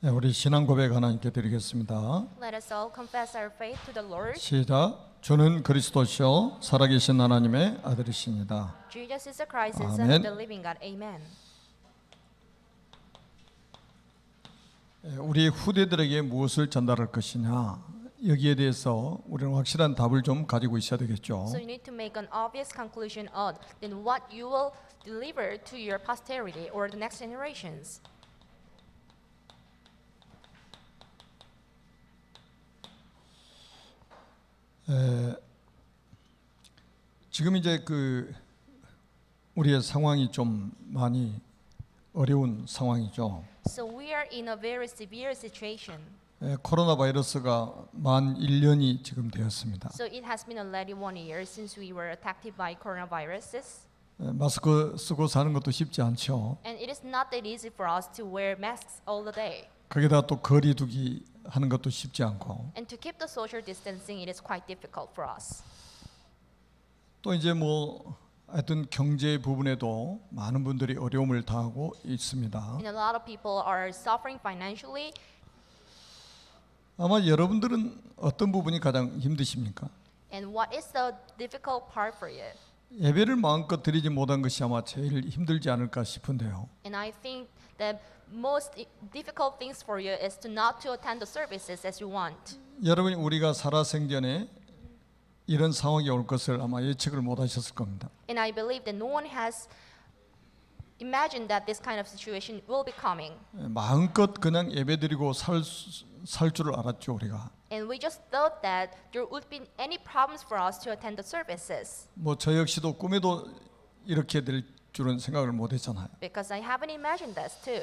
네, 우리 신앙 고백 하나님께 드리겠습니다. Let us all confess our faith to the Lord. 시작. 주는 그리스도시요 살아계신 하나님의 아들이십니다. Jesus is the Christ and Son 아멘. of the living God. Amen. 우리 후대들에게 무엇을 전달할 것이냐, 여기에 대해서 우리는 확실한 답을 좀 가지고 있어야 되겠죠. So you need to make an obvious conclusion of then what you will deliver to your posterity or the next generations. 지금 이제 우리의 상황이 좀 많이 어려운 상황이죠. So we are in a very severe situation. 코로나 바이러스가 만 1년이 지금 되었습니다. So it has been already 1 year since we were attacked by coronaviruses. 마스크 쓰고 사는 것도 쉽지 않죠. And it is not that easy for us to wear masks all the day. 거기다 또 거리 두기 하는 것도 쉽지 않고, And to keep the social distancing, it is quite difficult for us. 또 이제 하여튼 경제 부분에도 많은 분들이 어려움을 당하고 있습니다. And a lot of people are suffering financially. 아마 여러분들은 어떤 부분이 가장 힘드십니까? And what is the difficult part for you? 예배를 마음껏 드리지 못한 것이 아마 제일 힘들지 않을까 싶은데요. And I think the most difficult things for you is to not to attend the services as you want. 여러분이 우리가 살아생전에 이런 상황이 올 것을 아마 예측을 못 하셨을 겁니다. And I believe that no one has imagined that this kind of situation will be coming. 마음껏 그냥 예배드리고 살 줄을 알았죠, 우리가. And we just thought that there would be any problems for us to attend the services. 저 역시도 꿈에도 이렇게 될 줄은 생각을 못 했잖아요. Because I haven't imagined this too.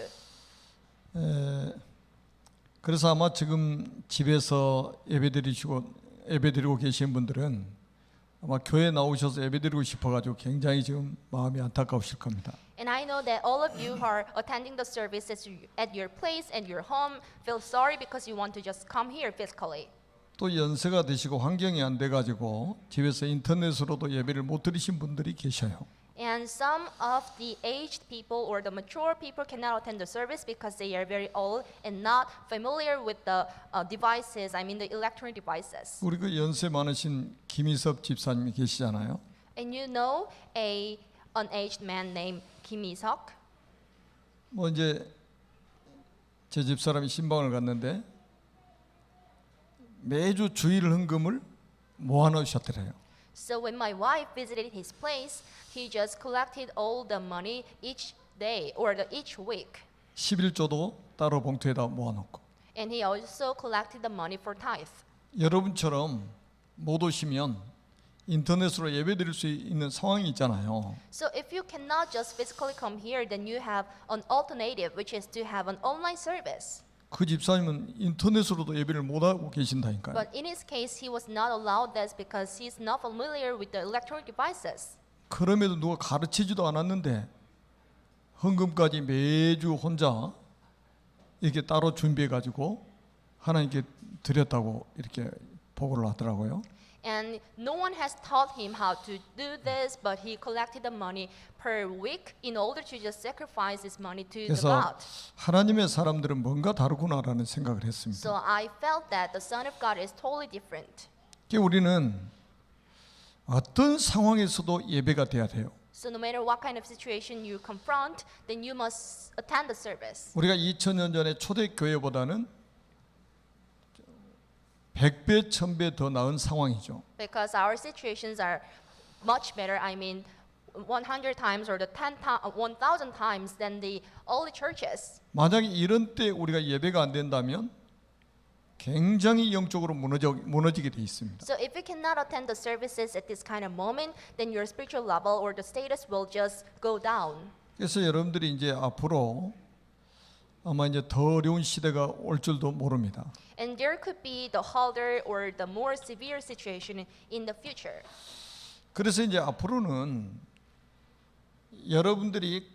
그래서 아마 지금 집에서 예배드리고 계신 분들은 아마 교회 나오셔서 예배드리고 싶어가지고 굉장히 지금 마음이 안타까우실 겁니다. And I know that all of you who are attending the services at your place and your home feel sorry because you want to just come here physically. 또 연세가 드시고 환경이 안 돼가지고 집에서 인터넷으로도 예배를 못 드리신 분들이 계셔요. And some of the aged people or the mature people cannot attend the service because they are very old and not familiar with the devices, I mean the electronic devices. 우리 연세 많으신 김희섭 집사님이 계시잖아요. And you know an aged man named Kim Isok? 이제 제 집사람이 신방을 갔는데 매주 주일 헌금을 모아놓으셨더래요. So when my wife visited his place, he just collected all the money each day or each week. 11조도 따로 봉투에다 모아놓고. And he also collected the money for tithe. 여러분처럼 못 오시면 인터넷으로 예배드릴 수 있는 상황이 있잖아요. So if you cannot just physically come here, then you have an alternative, which is to have an online service. 그 집사님은 인터넷으로도 예배를 못 하고 계신다니까요. But in his case, he was not allowed this because he is not familiar with the electronic devices. 그럼에도 누가 가르치지도 않았는데 헌금까지 매주 혼자 이렇게 따로 준비해 가지고 하나님께 드렸다고 이렇게 보고를 하더라고요. And no one has taught him how to do this, but he collected the money per week in order to just sacrifice this money to the 그래서 God. 하나님의 사람들은 뭔가 다르구나라는 생각을 했습니다. So I felt that the Son of God is totally different. 우리는 어떤 상황에서도 예배가 돼야 돼요. So no matter what kind of situation you confront, then you must attend the service. 우리가 2000년 전에 초대교회보다는 100배, 1000배 더 나은 상황이죠. Because our situations are much better, I mean 100 times or 1000 times than the early churches. 만약에 이런 때 우리가 예배가 안 된다면 굉장히 영적으로 무너지게 돼 있습니다. So if you cannot attend the services at this kind of moment, then your spiritual level or the status will just go down. 그래서 여러분들이 이제 앞으로 아마 이제 더 어려운 시대가 올 줄도 모릅니다. And there could be the harder or the more severe situation in the future. 그래서 이제 앞으로는 여러분들이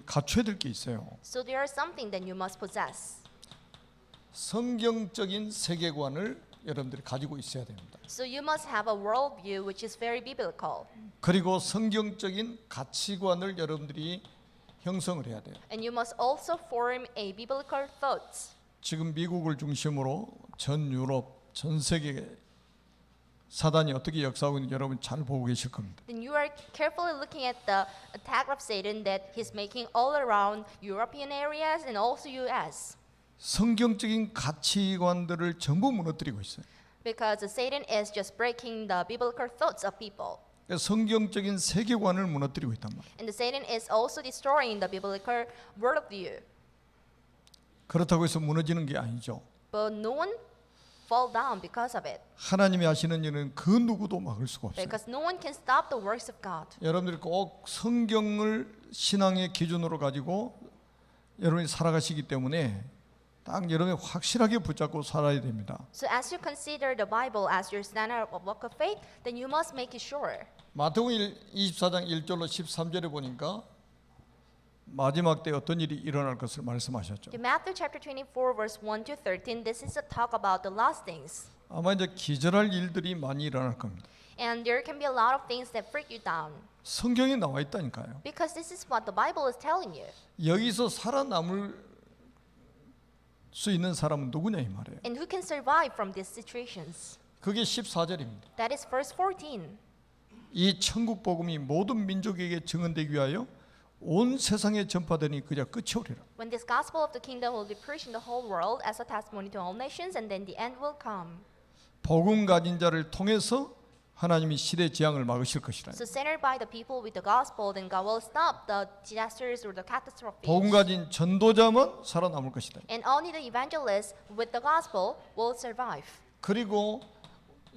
갖춰야 될 게 있어요. So there is something that you must possess. 성경적인 세계관을 여러분들이 가지고 있어야 됩니다. So you must have a worldview which is very biblical. 그리고 성경적인 가치관을 여러분들이 형성을 해야 돼요. And you must also form a biblical thoughts. 지금 미국을 중심으로 전 유럽, 전 세계 사단이 어떻게 역사하고 있는지 여러분 잘 보고 계실 겁니다. Then you are carefully looking at the attack of Satan that he's making all around European areas and also US. 성경적인 가치관들을 전부 무너뜨리고 있어요. Because Satan is just breaking the biblical thoughts of people. 성경적인 세계관을 무너뜨리고 있단 말이에요. And Satan is also destroying the biblical worldview. 그렇다고 해서 무너지는 게 아니죠. But no one fall down because of it. 하나님이 하시는 일은 그 누구도 막을 수가 없어요. Because no one can stop the works of God. 여러분들이 꼭 성경을 신앙의 기준으로 가지고 여러분이 살아가시기 때문에 딱 여러분이 확실하게 붙잡고 살아야 됩니다. So as you consider the Bible as your standard of walk of faith, then you must make it sure. 마태복음 24장 1절로 13절에 보니까 마지막 때 어떤 일이 일어날 것을 말씀하셨죠. In Matthew chapter 24 verse 1 to 13, this is a talk about the last things. 아마 이제 기절할 일들이 많이 일어날 겁니다. And there can be a lot of things that freak you down. 성경에 나와 있다니까요. Because this is what the Bible is telling you. 여기서 살아남을 수 있는 사람은 누구냐 이 말이에요. And who can survive from these situations? 그게 14절입니다. That is verse 14. 이 천국 복음이 모든 민족에게 증언되기 위하여 온 세상에 전파되니 그저 끝이 오리라. When this gospel of the kingdom will be preached in the whole world as a testimony to all nations, and then the end will come. 복음 가진 자를 통해서 하나님이 시대 재앙을 막으실 것이라. So centered by the people with the gospel, then God will stop the disasters or the catastrophes. 복음 가진 전도자만 살아남을 것이다. And only the evangelists with the gospel will survive. 그리고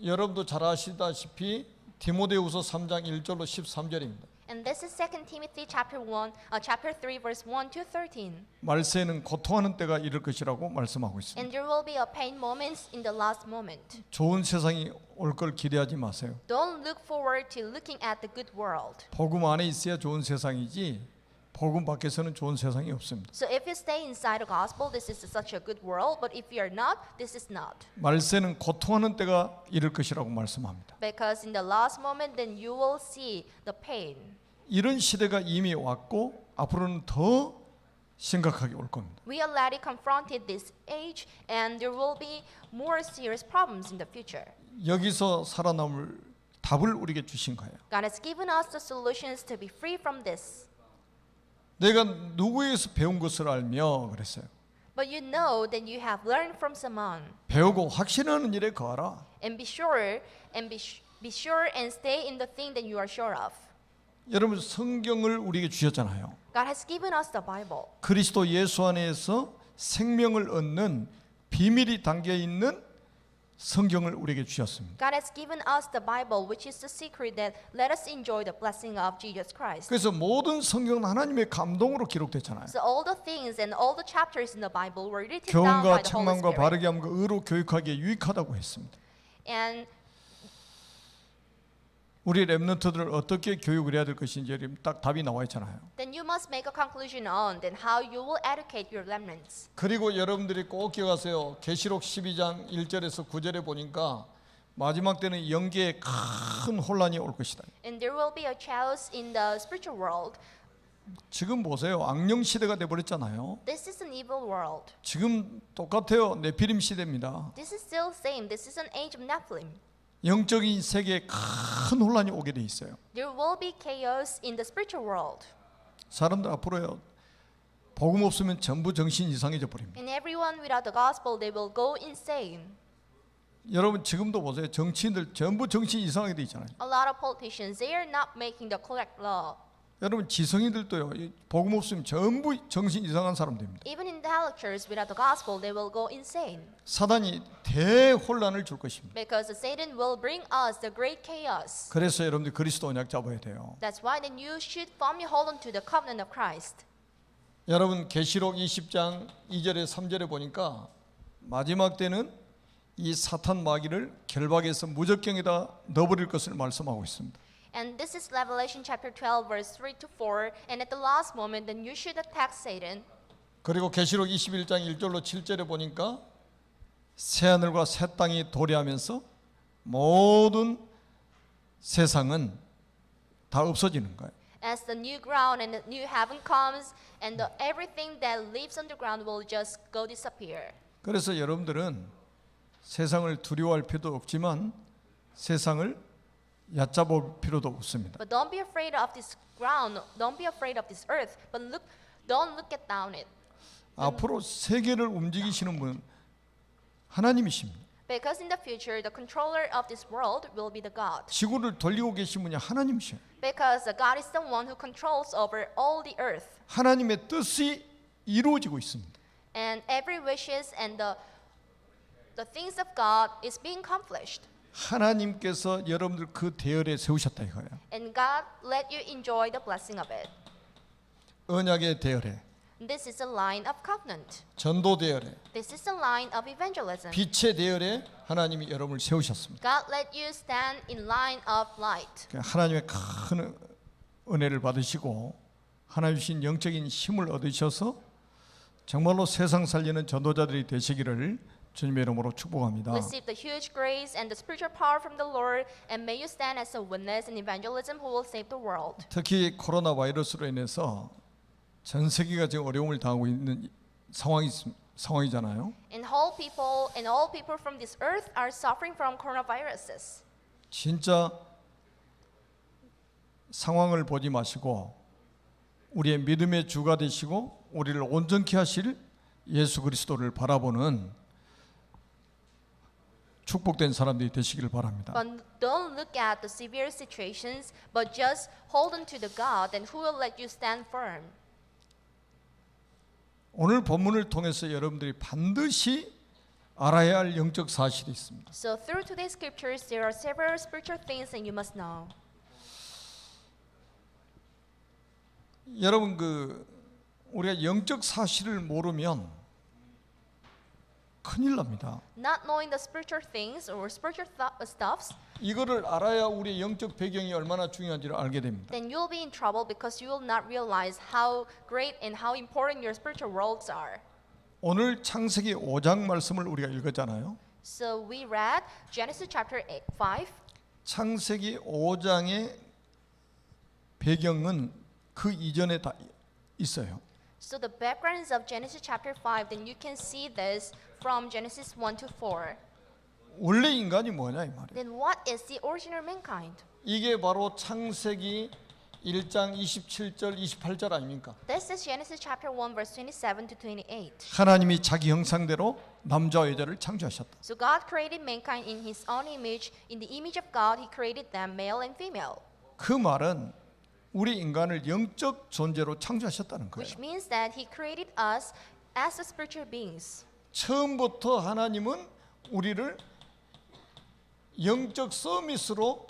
여러분도 잘 아시다시피 디모데후서 3장 1절로 13절입니다. And this is 2 Timothy chapter 3 verse 1 to 13. 말세에는 고통하는 때가 이를 것이라고 말씀하고 있습니다. And there will be a pain moments in the last moment. 좋은 세상이 올 걸 기대하지 마세요. Don't look forward to looking at the good world. 복음 안에 있어야 좋은 세상이지 복음 밖에서는 좋은 세상이 없습니다. So if you stay inside the gospel, this is such a good world. But if you are not, this is not. 말세는 고통하는 때가 이를 것이라고 말씀합니다. Because in the last moment, then you will see the pain. 이런 시대가 이미 왔고 앞으로는 더 심각하게 올 겁니다. We already confronted this age, and there will be more serious problems in the future. 여기서 살아남을 답을 우리에게 주신 거예요. God has given us the solutions to be free from this. 내가 누구에게서 배운 것을 알며 그랬어요. But you know that you have learned from someone, 배우고 확신하는 일에 거하라. and be sure and stay in the thing that you are sure of. 여러분 성경을 우리에게 주셨잖아요. God has given us the Bible. 그리스도 예수 안에서 생명을 얻는 비밀이 담겨 있는 성경을 우리에게 주셨습니다. God has given us the Bible, which is the secret that let us enjoy the blessing of Jesus Christ. 그래서 모든 성경은 하나님의 감동으로 기록됐잖아요. So all the things and all the chapters in the Bible were written down 교훈과 by the Holy 책망과 Spirit. 바르게 함과 의로 교육하기에 유익하다고 했습니다. And 우리 렘넌트들을 어떻게 교육을 해야 될 것인지 딱 답이 나와 있잖아요. then you must make a conclusion on then how you will educate your remnants. 그리고 여러분들이 꼭 기억하세요. 계시록 12장 1절에서 9절에 보니까 마지막 때는 영계에 큰 혼란이 올 것이다. And there will be a chaos in the spiritual world. 지금 보세요. 악령 시대가 돼 버렸잖아요. This is an evil world. 지금 똑같아요. 네피림 시대입니다. This is still same. This is an age of Nephilim. 영적인 세계에 큰 혼란이 오게 돼 있어요. There will be chaos in the spiritual world. 사람들 앞으로요. 복음 없으면 전부 정신 이상해져 버립니다. And everyone without the gospel, they will go insane. 여러분 지금도 보세요. 정치인들 전부 정신 이상하게 돼 있잖아요. A lot of politicians, they are not making the correct law. 여러분 지성인들도요. 복음 없으면 전부 정신 이상한 사람 됩니다. Even intellectuals without the gospel, they will go insane. 사단이 대혼란을 줄 것입니다. Because Satan will bring us the great chaos. 그래서 여러분들 그리스도 언약 잡아야 돼요. That's why then you should firmly hold on to the covenant of Christ. 여러분 계시록 20장 2절에 3절에 보니까 마지막 때는 이 사탄 마귀를 결박해서 무적경에다 넣어버릴 것을 말씀하고 있습니다. And this is Revelation chapter 12 verse 3 to 4. And at the last moment then you should attack Satan. 그리고 계시록 21장 1절로 7절에 보니까 새 하늘과 새 땅이 도래하면서 모든 세상은 다 없어지는 거예요. As the new ground and the new heaven comes, and everything that lives underground will just go disappear. 그래서 여러분들은 세상을 두려워할 필요도 없지만 세상을 얕잡을 필요도 없습니다. But don't be afraid of this ground. Don't be afraid of this earth. But don't look it down it. 앞으로 세계를 움직이시는 분은 하나님이십니다. Because in the future, the controller of this world will be the God. 지구를 돌리고 계신 분이 하나님이셔요. Because the God is the one who controls over all the earth. 하나님의 뜻이 이루어지고 있습니다. And every wishes and the things of God is being accomplished. 하나님께서 여러분들 그 대열에 세우셨다 이거예요. And God let you enjoy the blessing of it. 언약의 대열에, This is a line of covenant. 전도 대열에, This is a line of evangelism. 빛의 대열에 하나님이 여러분을 세우셨습니다. God let you stand in line of light. 하나님의 큰 은혜를 받으시고 하나님 주신 영적인 힘을 얻으셔서 정말로 세상 살리는 전도자들이 되시기를 주님의 이름으로 축복합니다. Receive the huge grace and the spiritual power from the Lord, and may you stand as a witness in evangelism who will save the world. 특히 코로나 바이러스로 인해서 전 세계가 지금 어려움을 당하고 있는 상황이잖아요. And all people from this earth are suffering from coronaviruses. 진짜 상황을 보지 마시고 우리의 믿음의 주가 되시고 우리를 온전케 하실 예수 그리스도를 바라보는 축복된 사람들이 되시기를 바랍니다. But don't look at the severe situations, but just hold on to the God and who will let you stand firm. 오늘 본문을 통해서 여러분들이 반드시 알아야 할 영적 사실이 있습니다. So through today's scriptures, there are several spiritual things that you must know. 여러분 우리가 영적 사실을 모르면 큰일 납니다. Not knowing the spiritual things or spiritual stuffs, 이거를 알아야 우리의 영적 배경이 얼마나 중요한지를 알게 됩니다. then you'll be in trouble because you will not realize how great and how important your spiritual worlds are. 오늘 창세기 5장 말씀을 우리가 읽었잖아요. So we read Genesis chapter 5. 창세기 5장의 배경은 그 이전에 다 있어요. So the backgrounds of Genesis chapter 5, then you can see this from Genesis 1 to 4. 원래 인간이 뭐냐 이 말이에요. Then what is the original mankind? 이게 바로 창세기 1장 27절 28절 아닙니까? This is Genesis chapter 1 verse 27 to 28. 하나님이 자기 형상대로 남자와 여자를 창조하셨다. So God created mankind in his own image. In the image of God, he created them male and female. 그 말은 우리 인간을 영적 존재로 창조하셨다는 거예요. Which means that he created us as the spiritual beings. 처음부터 하나님은 우리를 영적 서밋으로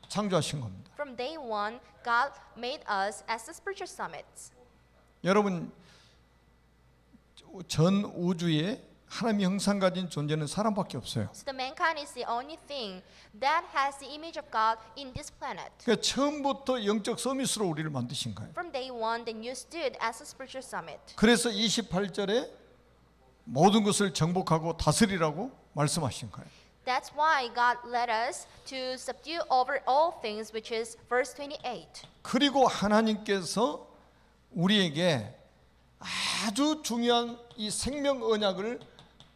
창조하신 겁니다. From day one, God made us as the spiritual summits. 여러분 전 우주에 하나님의 형상 가진 존재는 사람밖에 없어요. So the mankind is the only thing that has the image of God in this planet. 그러니까 처음부터 영적 서밋으로 우리를 만드신 거예요. From day one, then you stood as a spiritual summit. 그래서 28절에 모든 것을 정복하고 다스리라고 말씀하신 거예요. That's why God led us to subdue over all things, which is verse 28. 그리고 하나님께서 우리에게 아주 중요한 이 생명 언약을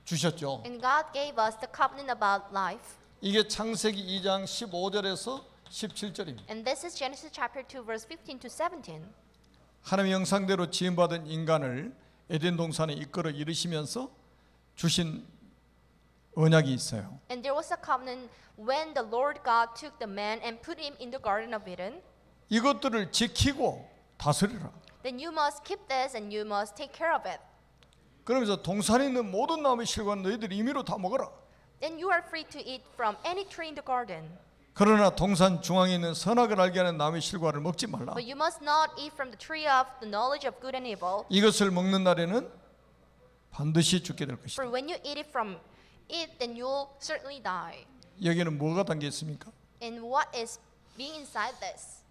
주셨죠. And God gave us the covenant about life. 이게 창세기 2장 15절에서 17절입니다. And this is Genesis chapter 2 verse 15 to 17. 하나님의 형상대로 지음받은 인간을 에덴 동산에 이끌어 이르시면서 주신 언약이 있어요. And there was a covenant when the Lord God took the man and put him in the Garden of Eden. 이것들을 지키고 다스리라. Then you must keep this and you must take care of it. 그러면서 동산에 있는 모든 나무의 실과는 너희들이 임의로 다 먹어라. Then you are free to eat from any tree in the garden. 그러나 동산 중앙에 있는 선악을 알게 하는 나무의 실과를 먹지 말라. But you must not eat from the tree of the knowledge of good and evil. 이것을 먹는 날에는 반드시 죽게 될 것이다. For when you eat it from it, then you'll certainly die. 여기는 뭐가 담겨 있습니까? And what is being inside this?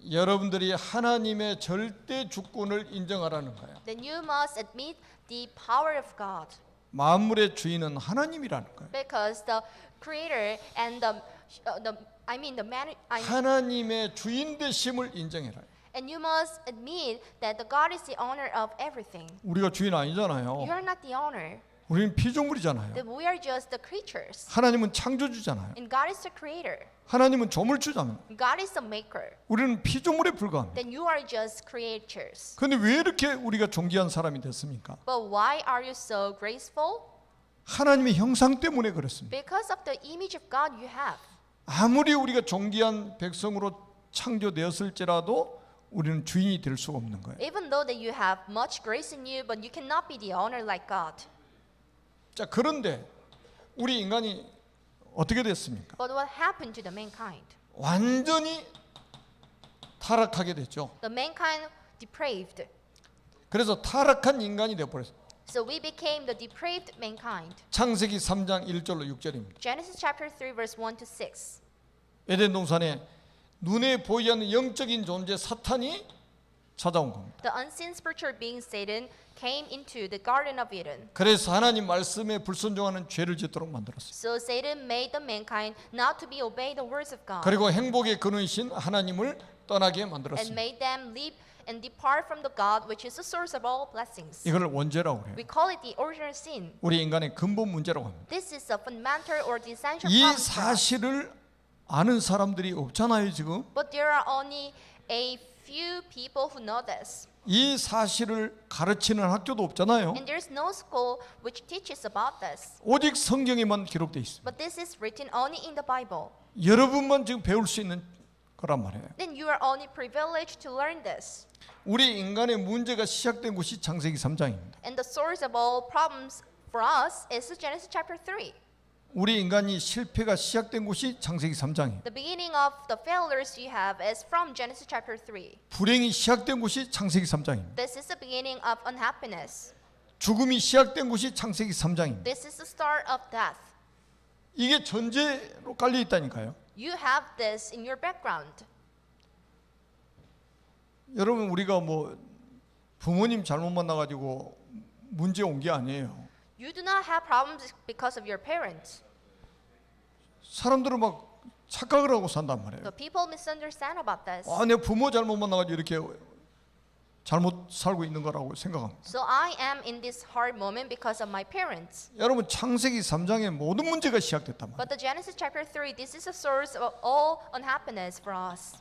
여러분들이 하나님의 절대 주권을 인정하라는 거예요. Then you must admit the power of God. 만물의 주인은 하나님이라는 거예요. Because the creator and the man, 하나님의 주인 되심을 인정해라. And you must admit that the God is the owner of everything. 우리가 주인 아니잖아요. You are not the owner. 우리는 피조물이잖아요. That we are just the creatures. 하나님은 창조주잖아요. And God is the creator. 하나님은 조물주잖아요. God is the maker. 우리는 피조물에 불과합니다. Then you are just creatures. 그런데 왜 이렇게 우리가 존귀한 사람이 됐습니까? But why are you so graceful? 하나님의 형상 때문에 그렇습니다. Because of the image of God you have. 아무리 우리가 존귀한 백성으로 창조되었을지라도 우리는 주인이 될 수가 없는 거예요. Even though that you have much grace in you, but you cannot be the owner like God. 자, 그런데 우리 인간이 어떻게 됐습니까? But what happened to the mankind? 완전히 타락하게 됐죠. The mankind depraved. 그래서 타락한 인간이 되어버렸어요. So we became the depraved mankind. 창세기 3장 1절로 6절입니다. Genesis chapter 3 verse 1 to 6. 에덴 동산에 눈에 보이지 않는 영적인 존재 사탄이 찾아온 겁니다. The unseen spiritual being Satan came into the Garden of Eden. 그래서 하나님 말씀에 불순종하는 죄를 짓도록 만들었어요. So Satan made the mankind not to be obey the words of God 그리고 행복의 근원이신 하나님을 떠나게 and 만들었습니다. made them leave and depart from the God which is the source of all blessings. 이걸 원죄라고 해요. We call it the original sin. 우리 인간의 근본 문제라고 합니다. This is a fundamental or the essential 이 problem for us. 사실을 아는 사람들이 없잖아요, 지금. But there are only a few people who know this. 이 사실을 가르치는 학교도 없잖아요. And there's no school which teaches about this. 오직 성경에만 기록되어 있습니다. But this is written only in the Bible. 여러분만 지금 배울 수 있는 거란 말이에요. Then you are only privileged to learn this. 우리 인간의 문제가 시작된 곳이 창세기 3장입니다. And the source of all problems for us is Genesis chapter 3. 우리 인간이 실패가 시작된 곳이 창세기 3장이에요. The beginning of the failures you have is from Genesis chapter 3. 불행이 시작된 곳이 창세기 3장입니다. This is the beginning of unhappiness. 죽음이 시작된 곳이 창세기 3장입니다. This is the start of death. 이게 전제로 깔려 있다니까요. You have this in your background. 여러분, 우리가 뭐 부모님 잘못 만나가지고 문제 온 게 아니에요. You do not have problems because of your parents. 사람들은 막 착각을 하고 산단 말이에요. The people misunderstand about this. 아, 내 부모 잘못 만나가지고 이렇게 잘못 살고 있는 거라고 생각합니다. So I am in this hard moment because of my parents. 여러분, 창세기 3장에 모든 문제가 시작됐단 말이에요. But the Genesis chapter 3, this is the source of all unhappiness for us.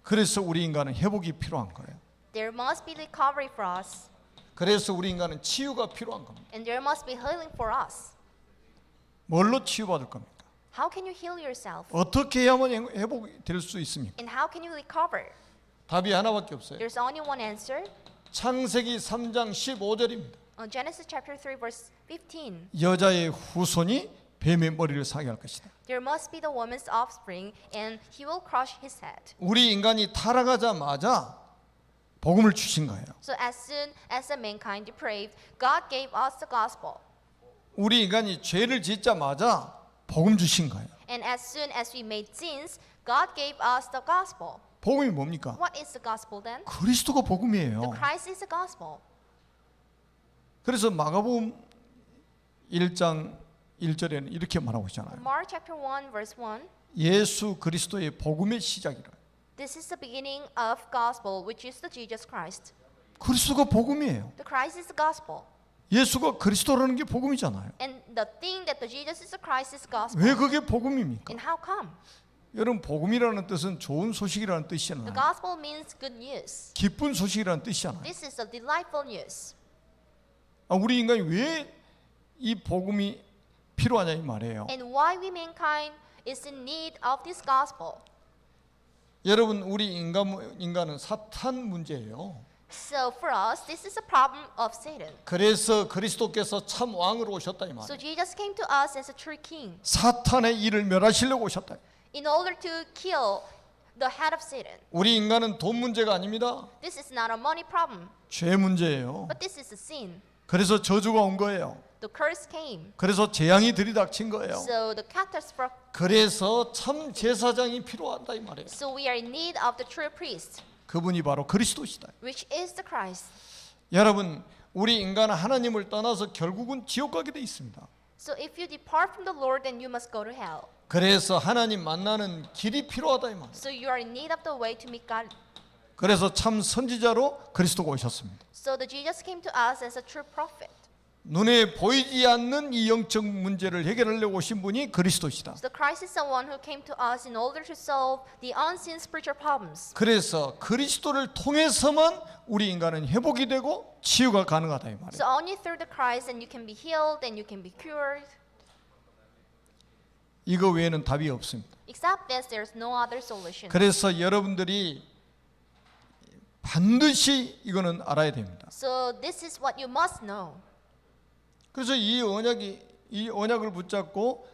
그래서 우리 인간은 회복이 필요한 거예요. There must be recovery for us. 그래서 우리 인간은 치유가 필요한 겁니다. And there must be healing for us. 뭘로 치유받을 겁니까? How can you heal yourself? 어떻게 해야만 회복이 될 수 있습니까? And how can you recover? 답이 하나밖에 없어요. There's only one answer. 창세기 3장 15절입니다. Genesis chapter 3 verse 15. 여자의 후손이 뱀의 머리를 상하게 할 것이다. There must be the woman's offspring and he will crush his head. 우리 인간이 타락하자마자 복음을 주신 거예요. So as soon as the mankind depraved, God gave us the gospel. 우리 인간이 죄를 짓자마자 복음 주신 거예요. And as soon as we made sins, God gave us the gospel. 복음이 뭡니까? What is the gospel then? 그리스도가 The 복음이에요. Christ is the gospel. 그래서 마가복음 1장 1절에는 이렇게 말하고 있잖아요. Mark chapter 1 verse 1. 예수 그리스도의 복음의 시작이라. This is the beginning of gospel, which is the Jesus Christ. 그리스도가 복음이에요. The Christ is the gospel. 예수가 그리스도라는 게 복음이잖아요. And the thing that the Jesus is the Christ is gospel. 왜 그게 복음입니까? And how come? 여러분, 복음이라는 뜻은 좋은 소식이라는 The 뜻이잖아요. gospel means good news. 기쁜 소식이라는 뜻이잖아요. This is a delightful news. 우리 인간이 왜 이 복음이 필요하냐 이 말이에요. And why we mankind is in need of this gospel. 여러분, 우리 인간은 사탄 문제예요. So for us, this is a problem of Satan. 그래서 그리스도께서 참 왕으로 오셨다 이 So 말이에요. Jesus came to us as a true king 사탄의 일을 멸하시려고 오셨다. in order to kill the head of Satan. 우리 인간은 돈 문제가 아닙니다. This is not a money problem, 죄 문제예요. but this is a sin. 그래서 저주가 온 거예요. The curse came. 그래서 재앙이 들이닥친 거예요. So the catastrophe. 그래서 참 제사장이 필요하다 이 말이에요. So we are in need of the true priest, 그분이 바로 그리스도시다. which is the Christ. 여러분, 우리 인간은 하나님을 떠나서 결국은 지옥 가게 돼 있습니다. So if you depart from the Lord, then you must go to hell. 그래서 하나님 만나는 길이 필요하다 이 말이에요. So you are in need of the way to meet God. 그래서 참 선지자로 그리스도가 오셨습니다. So the Jesus came to us as a true prophet. 눈에 보이지 않는 이 영적 문제를 해결하려고 오신 분이 그리스도시다. So Christ is the one who came to us in order to solve the unseen spiritual problems. 그래서 그리스도를 통해서만 우리 인간은 회복이 되고 치유가 가능하다 이 말이에요. So only through the Christ and you can be healed and you can be cured. 이거 외에는 답이 없습니다. Except this, there's no other solution. 그래서 여러분들이 반드시 이거는 알아야 됩니다. So this is what you must know. 그래서 이 언약을 붙잡고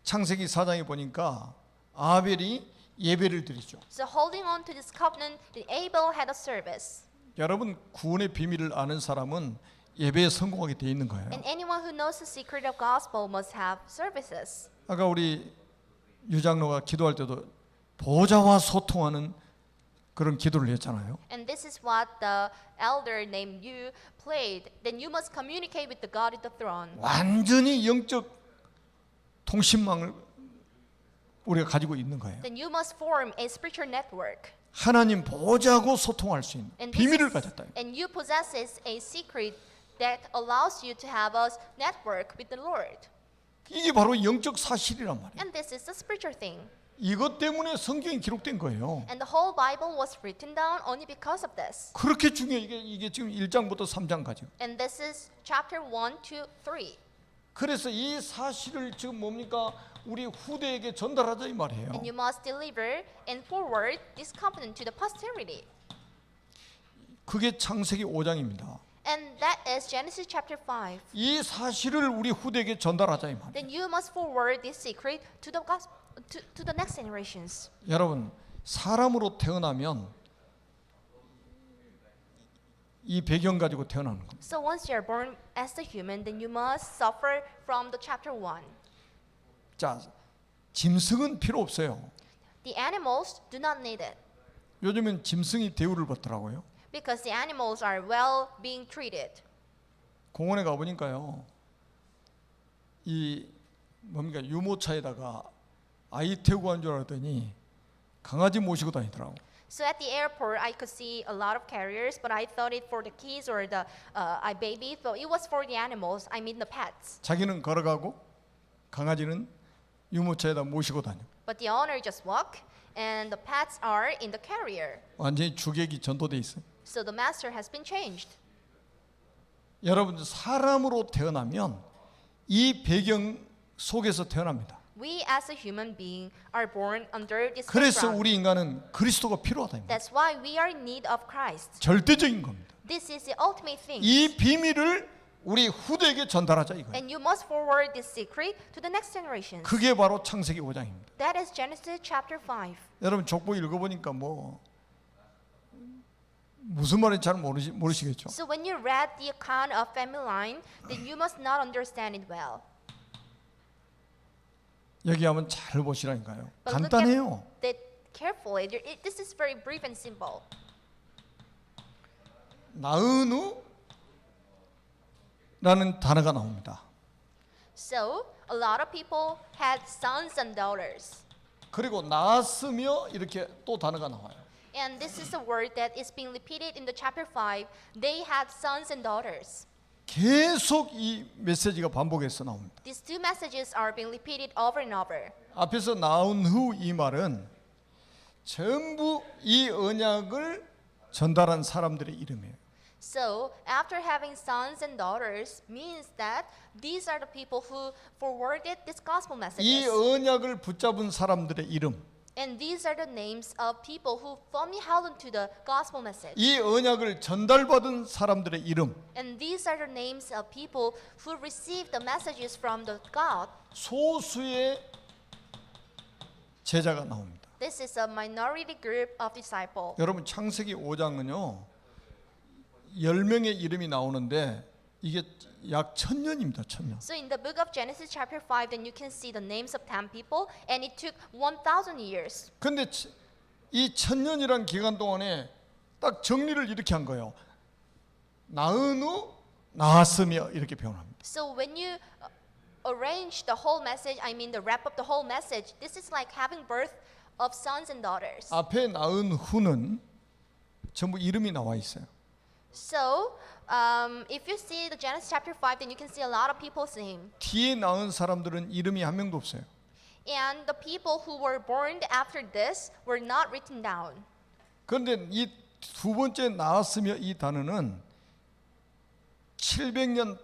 창세기 4장에 보니까 아벨이 예배를 드리죠. So holding on to this covenant, the Abel had a service. 여러분 구원의 비밀을 아는 사람은 예배에 성공하게 돼 있는 거예요. And anyone who knows the secret of gospel must have services. 아까 우리 유장로가 기도할 때도 보좌와 소통하는 그런 기도를 했잖아요. And this is what the elder named you played. Then you must communicate with the God at the throne. 완전히 영적 통신망을 우리가 가지고 있는 거예요. Then you must form a spiritual network. 하나님 보좌하고 소통할 수 있는 And, 비밀을 가졌다. and you possesses a secret that allows you to have a network with the Lord. 이게 바로 영적 사실이란 말이에요. And this is a spiritual thing. 이것 때문에 성경이 기록된 거예요. And the whole Bible was written down only because of this. 그렇게 중요해. 이게 지금 1장부터 3장까지. And this is chapter 1 to 3. 그래서 이 사실을 지금 뭡니까? 우리 후대에게 전달하자 이 말이에요. And you must deliver and forward this covenant to the posterity. 그게 창세기 5장입니다. And that is Genesis chapter 5. 이 사실을 우리 후대에게 전달하자 이 말이에요. Then you must forward this secret to the gospel, to the next generations. 여러분, 사람으로 태어나면 이 배경 가지고 태어나는 겁니다. So once you are born as a human, then you must suffer from the chapter 1. 자, 짐승은 필요 없어요. The animals do not need it 요즘엔 짐승이 대우를 받더라고요. because the animals are well being treated. 공원에 가 보니까요. 이 뭡니까? 유모차에다가 아이 태우고 간 줄 알았더니 강아지 모시고 다니더라고. So at the airport, I could see a lot of carriers, but I thought it for the kids or the baby. So it was for the animals. I mean the pets. 자기는 걸어가고 강아지는 유모차에다 모시고 다녀. But the owner just walk, and the pets are in the carrier. 완전히 주객이 전도돼 있어요. So the master has been changed. 여러분들 사람으로 태어나면 이 배경 속에서 태어납니다. We as a human being are born under this 그래서 background. 우리 인간은 그리스도가 필요하다. 이 말이에요. That's why we are in need of Christ. 절대적인 겁니다. This is the ultimate thing. 이 비밀을 우리 후대에게 전달하자 이거예요. And you must forward this secret to the next generations. 그게 바로 창세기 5장입니다. That is Genesis chapter 5. 여러분 족보 읽어보니까 무슨 말인지 잘 모르시겠죠. So when you read the account of family line, then you must not understand it well. 여기 한번 잘 보시라니까요. But look 간단해요. at it carefully. This is very brief and simple. 낳은 후라는 단어가 나옵니다. So a lot of people had sons and daughters. 그리고 낳았으며 이렇게 또 단어가 나와요. And this is a word that is being repeated in the chapter 5. They had sons and daughters. 계속 이 메시지가 반복해서 나옵니다. These two messages are being repeated over and over. 앞에서 낳은 후 이 말은 전부 이 언약을 전달한 사람들의 이름이에요. So after having sons and daughters means that these are the people who forwarded this gospel 이 messages. 언약을 붙잡은 사람들의 이름, And these are the names of people who firmly held onto the gospel message. 이 언약을 전달받은 사람들의 이름, And these are the names of people who received the messages from the God. 소수의 제자가 나옵니다. This is a minority group of disciples. 여러분 창세기 5장은요 10명의 이름이 나오는데 이게 약 1000년입니다. 1000년. So in the book of Genesis chapter 5, then you can see the names of 10 people, and it took 1,000 years. 근데 이 1000년이란 기간 동안에 딱 정리를 이렇게 한 거예요. 낳은 후 낳았으며 이렇게 표현합니다. So when you arrange the whole message, I mean the wrap up the whole message, this is like having birth of sons and daughters. 앞에 낳은 후는 전부 이름이 나와 있어요. So, if you see the Genesis chapter 5, then you can see a lot of people's name. 뒤에 낳은 사람들은 이름이 한 명도 없어요. And the people who were born after this were not written down. 그런데 이 두 번째 낳았으며 이 단어는 700년,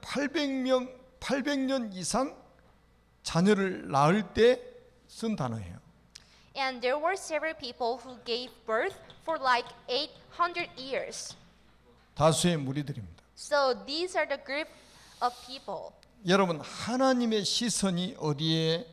800년 이상 자녀를 낳을 때 쓴 단어예요. And there were several people who gave birth for like 800 years. 다수의 무리들입니다. So these are the group of people. 여러분, 하나님의 시선이 어디에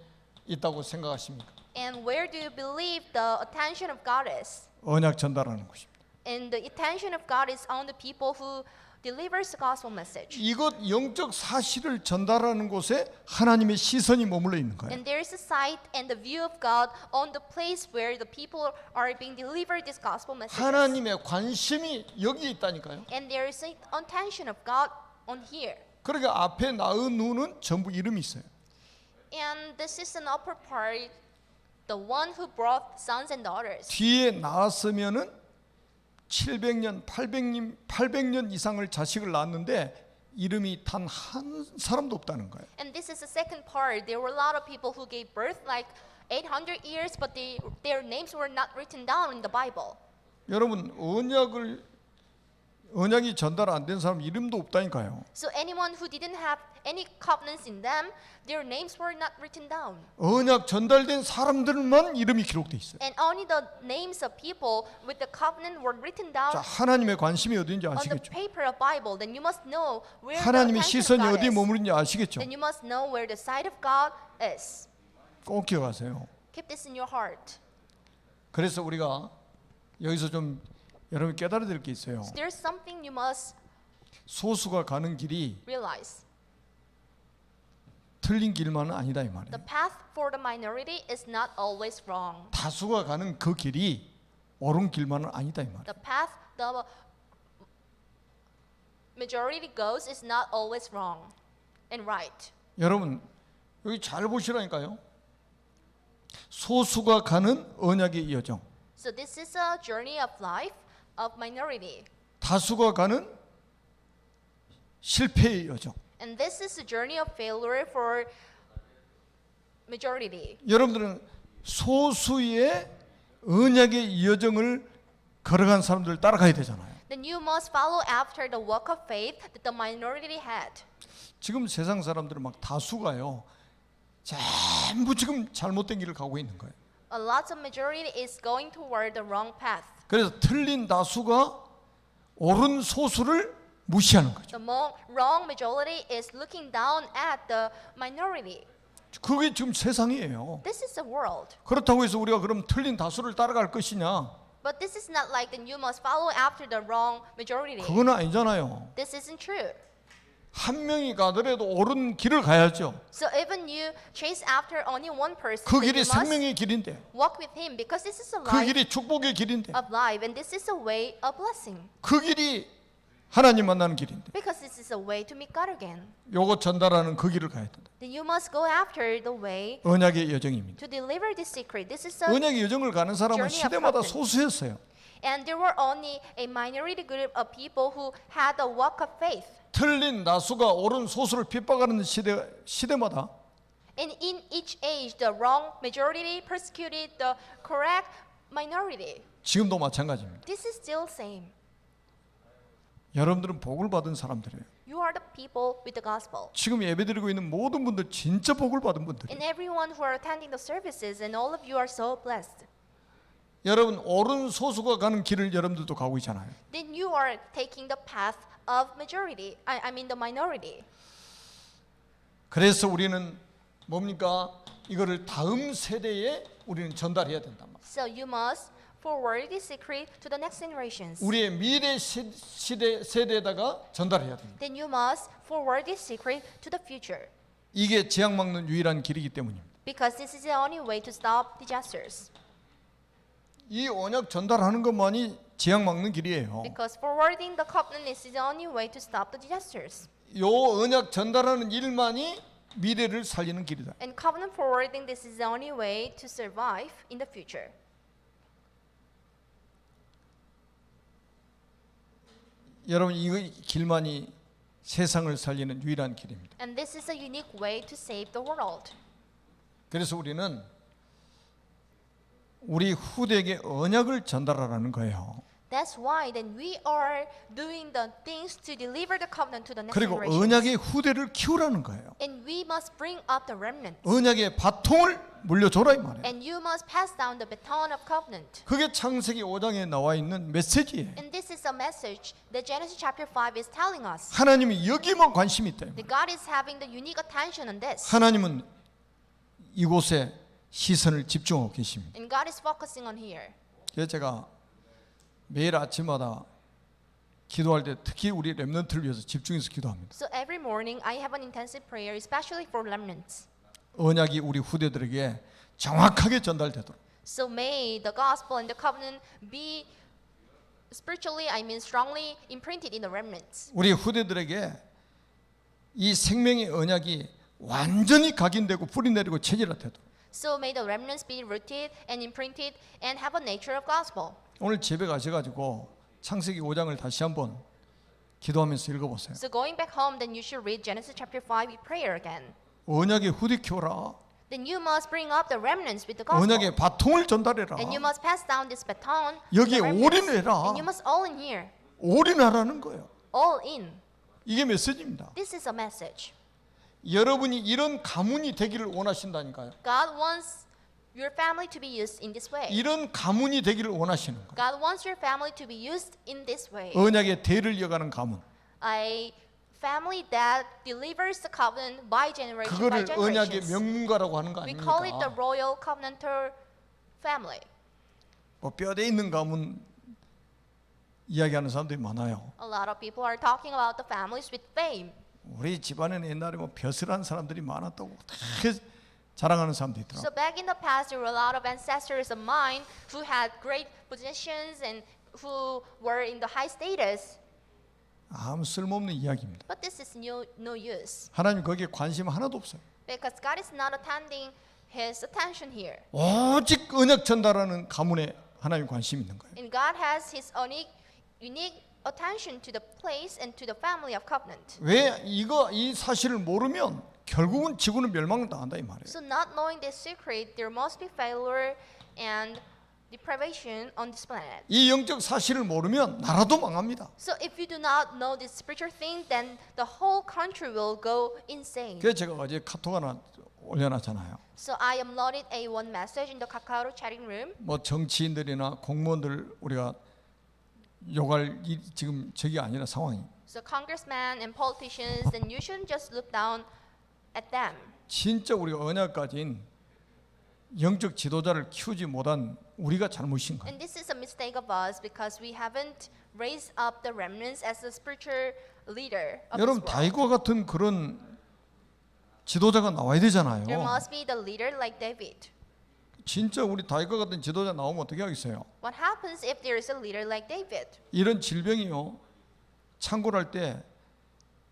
있다고 생각하십니까? And where do you believe the attention of God is? 언약 전달하는 것입니다. And the attention of God is on the people who delivers the gospel message. 이것 영적 사실을 전달하는 곳에 하나님의 시선이 머물러 있는 거예요. And there is a sight and the view of God on the place where the people are being delivered this gospel message. 하나님의 관심이 여기에 있다니까요. And there is an attention of God on here. 그러니까 앞에 낳은 후는 전부 이름이 있어요. And this is an upper part, the one who brought sons and daughters. 뒤에 낳았으면은 700년, 800년 이상을 자식을 낳았는데 이름이 단 한 사람도 없다는 거예요. And this is the second part. There were a lot of people who gave birth like 800 years, but their names were not written down in the Bible. 여러분, 언약이 전달 안 된 사람 이름도 없다니까요. So anyone who didn't have any covenants in them, their names were not written down. 언약 전달된 사람들만 이름이 기록돼 있어요. And only the names of people with the covenant were written down 자, 하나님의 관심이 어디인지 on the 아시겠죠? paper of Bible. Then you must know where the 하나님의 attention 시선이 of God 어디에 is. 머무른지 아시겠죠? Then you must know where the sight of God is. 꼭 기억하세요. Keep this in your heart. 그래서 우리가 여기서 좀 여러분 깨달아야 될 게 있어요. So there's something you must 소수가 가는 길이 realize. 틀린 길만은 아니다 이 말이에요. The path for the minority is not always wrong. 다수가 가는 그 길이 옳은 길만은 아니다 이 말이에요. The path the majority goes is not always wrong and right. 여러분 여기 잘 보시라니까요. 소수가 가는 언약의 여정, So this is a journey of life of minority. 다수가 가는 실패의 여정. And this is a journey of failure for majority. 여러분들은 소수의 언약의 여정을 걸어간 사람들을 따라가야 되잖아요. Then you must follow after the walk of faith that the minority had. 지금 세상 사람들은 막 다수가요. 전부 지금 잘못된 길을 가고 있는 거예요. A lot of majority is going toward the wrong path. 그래서 틀린 다수가 옳은 소수를 무시하는 거죠. The wrong majority is looking down at the minority. 그게 지금 세상이에요. This is the world. 그렇다고 해서 우리가 그럼 틀린 다수를 따라갈 것이냐? But this is not like then you must follow after the wrong majority. 그건 아니잖아요. This isn't true. 한 명이 가더라도 옳은 길을 가야죠. So even you chase after only one person, 그 then 길이 you must 생명의 길인데, walk with him because this is a 그 life 길이 축복의 길인데, of life and this is a way of blessing. 그 길이 하나님 만나는 길인데, Because this is a way to meet God again. 요거 전달하는 그 길을 가야 된다. Then you must go after the way 언약의 여정입니다. to deliver this secret. This is a 언약의 여정을 가는 사람은 journey of 시대마다 covenant. 소수였어요. and there were only a minority group of people who had the walk of faith. 틀린 다수가 옳은 소수를 핍박하는 시대마다 And in each age, the wrong majority persecuted the correct minority. 지금도 마찬가지입니다. This is still same. 여러분들은 복을 받은 사람들이에요. You are the people with the gospel. 지금 예배드리고 있는 모든 분들 진짜 복을 받은 분들이에요. And everyone who are attending the services, and all of you are so blessed. 여러분 옳은 소수가 가는 길을 여러분들도 가고 있잖아요. Then you are taking the path of majority. I mean the minority. 그래서 우리는 뭡니까? 이거를 다음 세대에 우리는 전달해야 된단 말이에요. So you must forward this secret to the next generations. 우리의 미래 세대에다가 전달해야 됩니다. Then you must forward this secret to the future. 이게 재앙 막는 유일한 길이기 때문입니다. Because this is the only way to stop disasters. 이 언약 전달하는 것만이 재앙 막는 길이에요. Because forwarding the covenant is the only way to stop the disasters. 요 언약 전달하는 일만이 미래를 살리는 길이다. And covenant forwarding, this is the only way to survive in the future. 여러분 이 길만이 세상을 살리는 유일한 길입니다. And this is a unique way to save the world. 그래서 우리는 우리 후대에게 언약을 전달하라는 거예요. That's why then we are doing the things to deliver the covenant to the next 그리고 generation. 언약의 후대를 키우라는 거예요. And we must bring up the remnants. 언약의 바통을 물려줘라 이 말이에요. And you must pass down the baton of covenant. 그게 창세기 5장에 나와 있는 메시지예요. And this is a message that Genesis chapter 5 is telling us. 하나님이 여기만 관심이 있다. That God is having the unique attention on this. 하나님은 이곳에 시선을 집중하고 계십니다. And God is focusing on here. 그래서 제가 매일 아침마다 기도할 때 특히 우리 렘넌트를 위해서 집중해서 기도합니다. So every morning I have an intensive prayer, especially for remnants. 언약이 우리 후대들에게 정확하게 전달되도록. So may the gospel and the covenant be spiritually, strongly imprinted in the remnants. 우리 후대들에게 이 생명의 언약이 완전히 각인되고 뿌리내리고 체질화되도록. So may the remnants be rooted and imprinted and have a nature of gospel. 오늘 집에 가셔가지고 창세기 5장을 다시 한번 기도하면서 읽어보세요. So going back home, then you should read Genesis chapter 5 in prayer again. 언약의 후대 키워라. Then you must bring up the remnants with the gospel. 언약의 바통을 전달해라. And you must pass down this baton. to 여기에 the remnants. 올인해라. And you must all in here, 올인하라는 거예요. all in. 이게 메시지입니다. This is a message. 여러분이 이런 가문이 되기를 원하신다니까요. God wants your family to be used in this way. 이런 가문이 되기를 원하시는 거예요. God wants your family to be used in this way. 언약의 대를 이어가는 가문. A family that delivers the covenant by generation by 그거를 언약의 generations. 명문가라고 하는 거 We call it the 아닙니까? royal covenanter family. 뭐 뼈대 있는 가문 이야기하는 사람들이 많아요. A lot of people are talking about the families with fame. 우리 집안에는 옛날에 뭐 벼슬한 사람들이 많았다고 다 자랑하는 사람들이 있더라고요. So back in the past, there were a lot of ancestors of mine who had great positions and who were in the high status. 아무 쓸모없는 이야기입니다. But this is no use 하나님 거기에 관심 하나도 없어요. because God is not attending His attention here. 오직 언약 전달하는 가문에 하나님 관심 있는 거예요. And God has His unique attention to the place and to the family of covenant. 왜 이 사실을 모르면 결국은 지구는 멸망당한다 이 말이에요. So not knowing this secret, there must be failure and deprivation on this planet. 이 영적 사실을 모르면 나라도 망합니다. So if you do not know this spiritual thing, then the whole country will go insane. 그래서 제가 어제 카톡 하나 올려놨잖아요. So I uploaded one message in the Kakao chatting room. 뭐 정치인들이나 공무원들 우리가 욕할 지금 저게 아니라 상황이. So congressmen and politicians, then you shouldn't just look down at them. 진짜 우리가 언약 가진 영적 지도자를 키우지 못한 우리가 잘못인 거예요. And this is a mistake of us because we haven't raised up the remnants as a spiritual leader of this 여러분 world. 다윗과 같은 그런 지도자가 나와야 되잖아요. There must be the leader like David. 진짜 우리 다윗과 같은 지도자 나오면 어떻게 하겠어요? What happens if there is a leader like David? 이런 질병이요 창궐할 때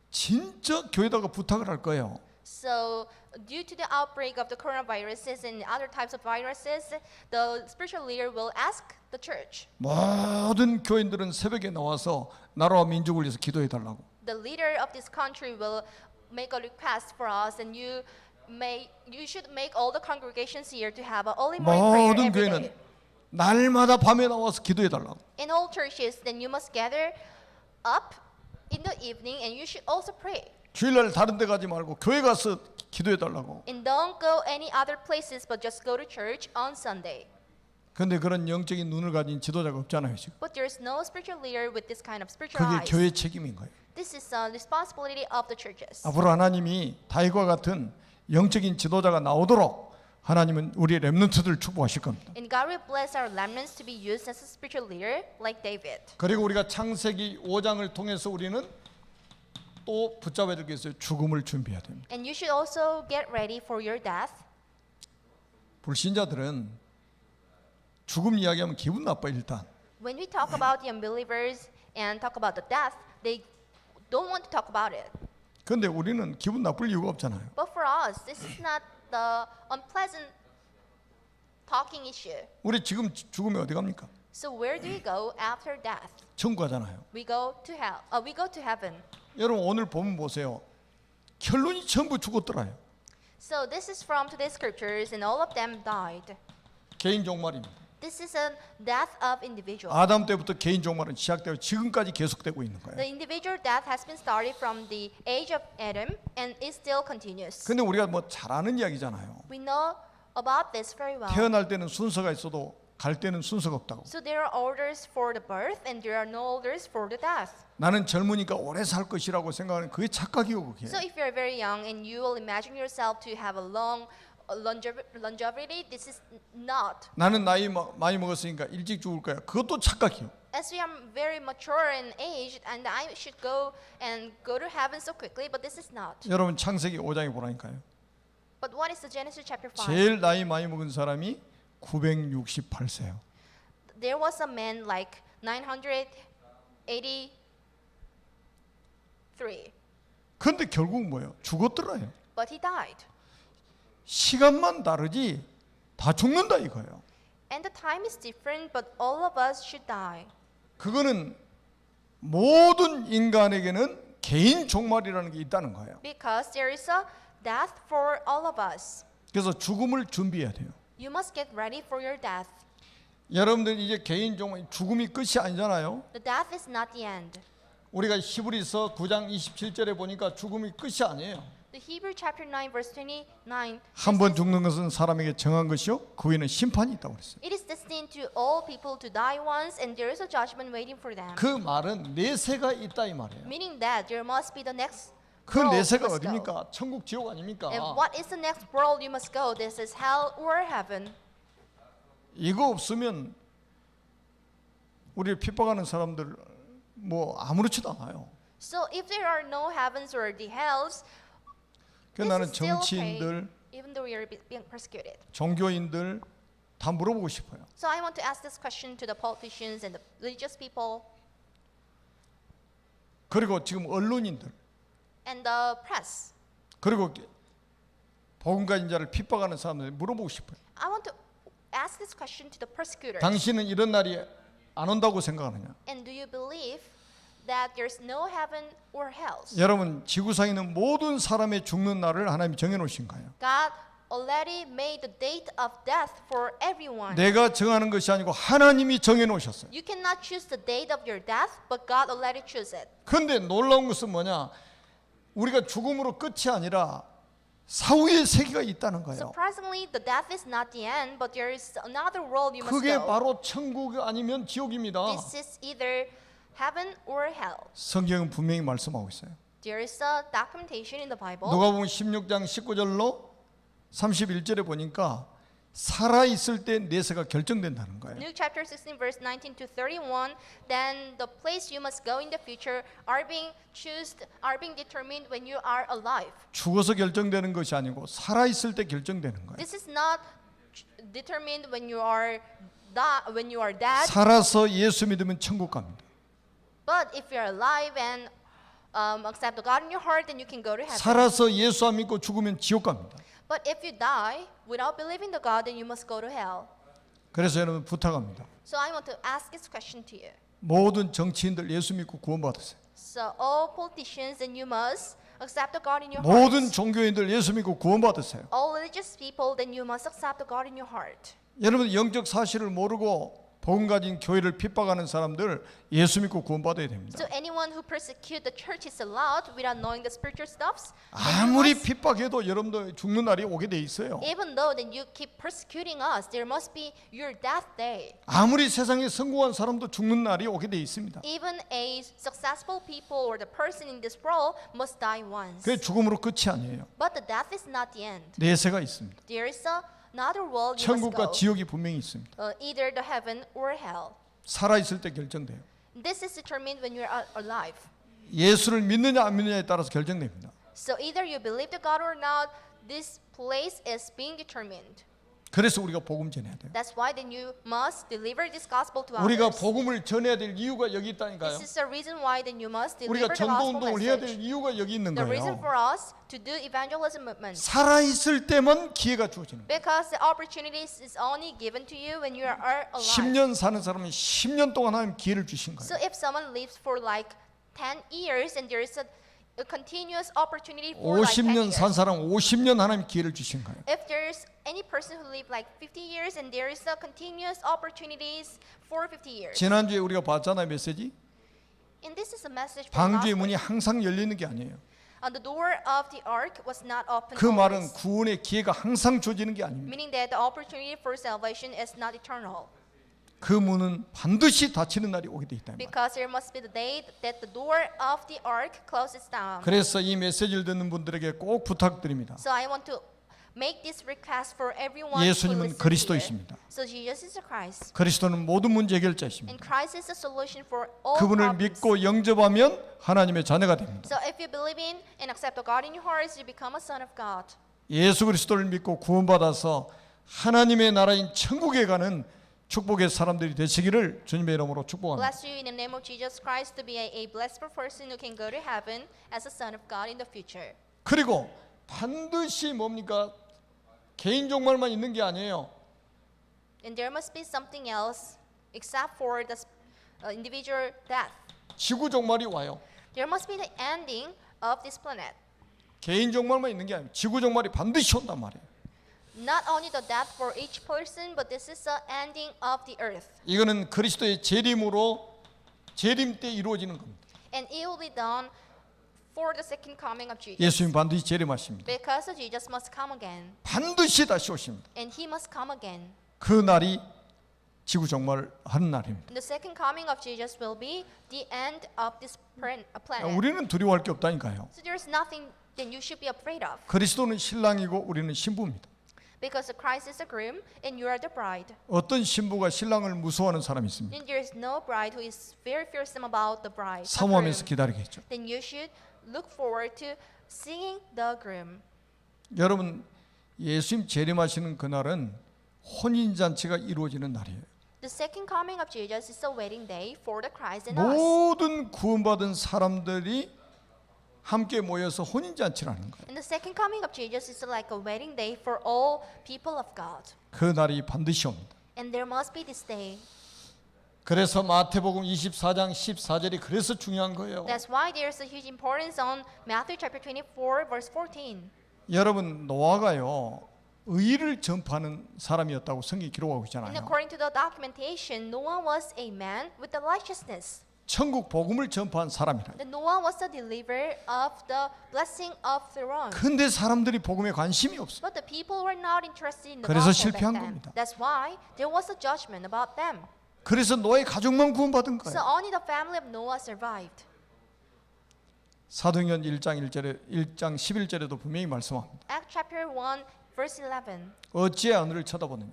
진짜 교회다가 부탁을 할 거예요. So due to the outbreak of the coronaviruses and other types of viruses, the spiritual leader will ask the church. 모든 교인들은 새벽에 나와서 나라와 민족을 위해서 기도해 달라고. The leader of this country will make a request for us, and you should make all the congregations here to have a early morning prayer 모든 every 교회는 day. 날마다 밤에 나와서 기도해 달라고. In all churches, then you must gather up in the evening, and you should also pray. 주일날 다른 데 가지 말고 교회 가서 기도해 달라고. And don't go any other places, but just go to church on Sunday. 근데 그런 영적인 눈을 가진 지도자가 없잖아요 지금. But there's no spiritual leader with this kind of spiritual 그게 eyes. 교회 책임인 거예요. This is a responsibility of the churches. 앞으로 하나님이 다윗과 같은 영적인 지도자가 나오도록 하나님은 우리 렘넌트들을 축복하실 겁니다. And God will bless our remnants to be used as a spiritual leader like David. 그리고 우리가 창세기 5장을 통해서 우리는 또 붙잡아야 될 게 있어요. 죽음을 준비해야 됩니다. And you should also get ready for your death. 불신자들은 죽음 이야기하면 기분 나빠 일단. When we talk about the unbelievers and talk about the death, they don't want to talk about it. 그런데 우리는 기분 나쁠 이유가 없잖아요. But for us, this is not the unpleasant talking issue. 우리 지금 죽으면 어디 갑니까? So where do we go after death? 천국 가잖아요. We go to hell. We go to heaven. 여러분 오늘 보면 보세요. 결론이 전부 죽었더라요. So this is from today's scriptures, and all of them died. 개인 종말입니다. This is a death of individual. 아담 때부터 개인 종말은 시작되고 지금까지 계속되고 있는 The 거예요. individual death has been started from the age of Adam, and it still continues. 근데 우리가 뭐 잘 아는 이야기잖아요. We know about this very well. 태어날 때는 순서가 있어도 갈 때는 순서가 없다고. So there are orders for the birth, and there are no orders for the death. 나는 젊으니까 오래 살 것이라고 생각하는 그게 착각이고 그게. So if you're very young and you will imagine yourself to have a long longevity, this is not. 나는 나이 많이 먹었으니까 일찍 죽을 거야. 그것도 착각이요. As we are very mature in age, and I should go to heaven so quickly, but this is not. 여러분 창세기 5장에 보라니까요. But what is the Genesis chapter 5? 제일 나이 많이 먹은 사람이 968세요. There was a man like 983. 근데 결국 뭐예요? 죽었더라요. But he died. 시간만 다르지 다 죽는다 이거예요. And the time is different, but all of us should die. 그거는 모든 인간에게는 개인 종말이라는 게 있다는 거예요. Because there is a death for all of us. 그래서 죽음을 준비해야 돼요. You must get ready for your death. 여러분들 이제 개인 종말 죽음이 끝이 아니잖아요. The death is not the end. 우리가 히브리서 9장 27절에 보니까 죽음이 끝이 아니에요. The Hebrew chapter 9 verse 29. 한 번 죽는 것은 사람에게 정한 것이요 그 후에는 심판이 있다고 그랬어요. It is destined to all people to die once, and there is a judgment waiting for them. 그 말은 내세가 있다 이 말이에요. Meaning that there must be the next 그 world you 내세가 must go. 어디입니까? 천국 지옥 아닙니까? And what is the next world you must go? This is hell or heaven. 이거 없으면 우리를 핍박하는 사람들 뭐 아무렇지도 않아요. So if there are no heavens or the hells, 그 this 나는 is still okay, 정치인들, even though we are being persecuted. 종교인들 다 물어보고 싶어요. So I want to ask this question to the politicians and the religious people 그리고 지금 언론인들 and the press. 그리고 복음가진 자를 핍박하는 사람들 물어보고 싶어요. I want to ask this question to the persecutors. 당신은 이런 날이 안 온다고 생각하느냐? And do you believe that there's no heaven or hell? 여러분 지구상에 있는 모든 사람의 죽는 날을 하나님이 정해 놓으신 거예요. God already made the date of death for everyone. 내가 정하는 것이 아니고 하나님이 정해 놓으셨어요. You cannot choose the date of your death, but God already chose it. 그런데 놀라운 것은 뭐냐? 우리가 죽음으로 끝이 아니라 사후의 세계가 있다는 거예요. Surprisingly, the death is not the end, but there is another world you must 그게 go. 바로 천국 아니면 지옥입니다. This is either heaven or hell. 성경은 분명히 말씀하고 있어요. There is a documentation in the Bible. 누가복음 16장 19절로 31절에 보니까 살아 있을 때 내세가 결정된다는 거예요. Luke chapter 16 verse 19 to 31, then the place you must go in the future are being determined when you are alive. 죽어서 결정되는 것이 아니고 살아 있을 때 결정되는 거예요. This is not determined when you are dead, 살아서 예수 믿으면 천국 갑니다. but if you're alive and accept the God in your heart, then you can go to heaven. 살아서 예수 안 믿고 죽으면 지옥 갑니다. But if you die without believing the God, then you must go to hell. 그래서 여러분 부탁합니다. So I want to ask this question to you. 모든 정치인들 예수 믿고 구원받으세요. So all politicians, then you must accept the God in your 모든 heart. 종교인들 예수 믿고 구원받으세요. All religious people, then you must accept the God in your heart. 여러분 영적 사실을 모르고 복음 가진 교회를 핍박하는 사람들 예수 믿고 구원받아야 됩니다. So anyone who persecute the church is allowed without knowing the spiritual stuffs. 아무리 핍박해도 여러분들 죽는 날이 오게 돼 있어요. Even though then you keep persecuting us, there must be your death day. 아무리 세상에 성공한 사람도 죽는 날이 오게 돼 있습니다. Even a successful people or the person in this world must die once. 그게 죽음으로 끝이 아니에요. But the death is not the end. 내세가 있습니다. There is another world you must 천국과 go. 지옥이 분명히 있습니다. Either the heaven or hell. 살아 있을 때 결정돼요. This is determined when you are alive. 예수를 믿느냐 안 믿느냐에 따라서 결정됩니다. So either you believe the God or not, this place is being determined. 그래서 우리가 복음 전해야 돼요. That's why then you must deliver this gospel to 우리가 others. 복음을 전해야 될 이유가 여기 있다니까요. This is the reason why then you must 우리가 deliver the 전도 gospel 운동을 해야 될 message. 이유가 여기 있는 The reason 거예요. for us to do evangelism movement. 살아 있을 때만 기회가 주어지는 거예요. Because the opportunities is only given to you when you are alive. 10년 사는 사람은 10년 동안 하나님 기회를 주신 So 거예요. if someone lives for like 10 years and there is a continuous opportunity for like 10 50년 years. 산 사람 50년 하나님 기회를 주신 거예요. If there's any person who live like 50 years and there is a continuous opportunities for 50 years. 지난주에 우리가 봤잖아요, 메시지. And this is a message from 방주의 gospel. 문이 항상 열리는 게 아니에요. The door of the ark was not open 그 말은 always. 구원의 기회가 항상 주어지는 게 아닙니다. Meaning that the opportunity for salvation is not eternal. 그 문은 반드시 닫히는 날이 오게 돼 있다. Because there must be the day that the door of the ark closes down. 그래서 이 메시지를 듣는 분들에게 꼭 부탁드립니다. So I want to make this request for everyone who 예수님은 listens 그리스도이십니다. here. So Jesus is the Christ. 그리스도는 모든 문제 해결자이십니다. And Christ is the solution for all 그분을 problems. 믿고 영접하면 하나님의 자녀가 됩니다. So if you believe in and accept the God in your hearts, you become a son of God. 예수 그리스도를 믿고 구원받아서 하나님의 나라인 천국에 가는 축복의 사람들이 되시기를 주님의 이름으로 축복합니다. Bless you in the name of Jesus Christ to be a blessed person who can go to heaven as a son of God in the future. 그리고 반드시 뭡니까? 개인 종말만 있는 게 아니에요. And there must be something else except for the individual death. 지구 종말이 와요. There must be the ending of this planet. 개인 종말만 있는 게 아니에요. 지구 종말이 반드시 온단 말이에요. Not only the death for each person, but this is the ending of the earth. 이거는 그리스도의 재림으로 재림 때 이루어지는 겁니다. And it will be done for the second coming of Jesus. 예수님 반드시 재림하십니다. Because Jesus must come again. 반드시 다시 오십니다. And he must come again. 그 날이 지구 종말 하는 날입니다. And the second coming of Jesus will be the end of this planet. 우리는 두려워할 게 없다니까요. So there's nothing that you should be afraid of. 그리스도는 신랑이고 우리는 신부입니다. Because Christ is the groom and you are the bride. 어떤 신부가 신랑을 무서워하는 사람이 있습니까? And there is no bride who is very fearsome about the bride. the 사모하면서 groom. 기다리겠죠. Then you should look forward to seeing the groom. 여러분, 예수님 재림하시는 그날은 혼인잔치가 이루어지는 날이에요. The second coming of Jesus is a wedding day for the Christ and us. 모든 구원받은 사람들이 함께 모여서 혼인잔치를 하는 거예요. And the second coming of Jesus is like a wedding day for all people of God. 그 날이 반드시 옵니다. And there must be this day. 그래서 마태복음 24장 14절이 그래서 중요한 거예요. That's why there's a huge importance on Matthew chapter 24 verse 14. 여러분, 노아가요 의를 전파하는 사람이었다고 성경이 기록하고 And 있잖아요. according to the documentation, Noah was a man with the righteousness. 천국 복음을 전파한 사람이라. The Noah was the deliverer of the blessing of the wrong. 근데 사람들이 복음에 관심이 없어. But the people were not interested in the 그래서 gospel back 실패한 then. 겁니다. That's why there was a judgment about them. 그래서 노아의 가족만 구원받은 So 거예요. only the family of Noah survived. 사도행전 1장 11절에도 분명히 말씀합니다. Acts chapter 1 verse 11. 어찌 하늘을 쳐다보느냐?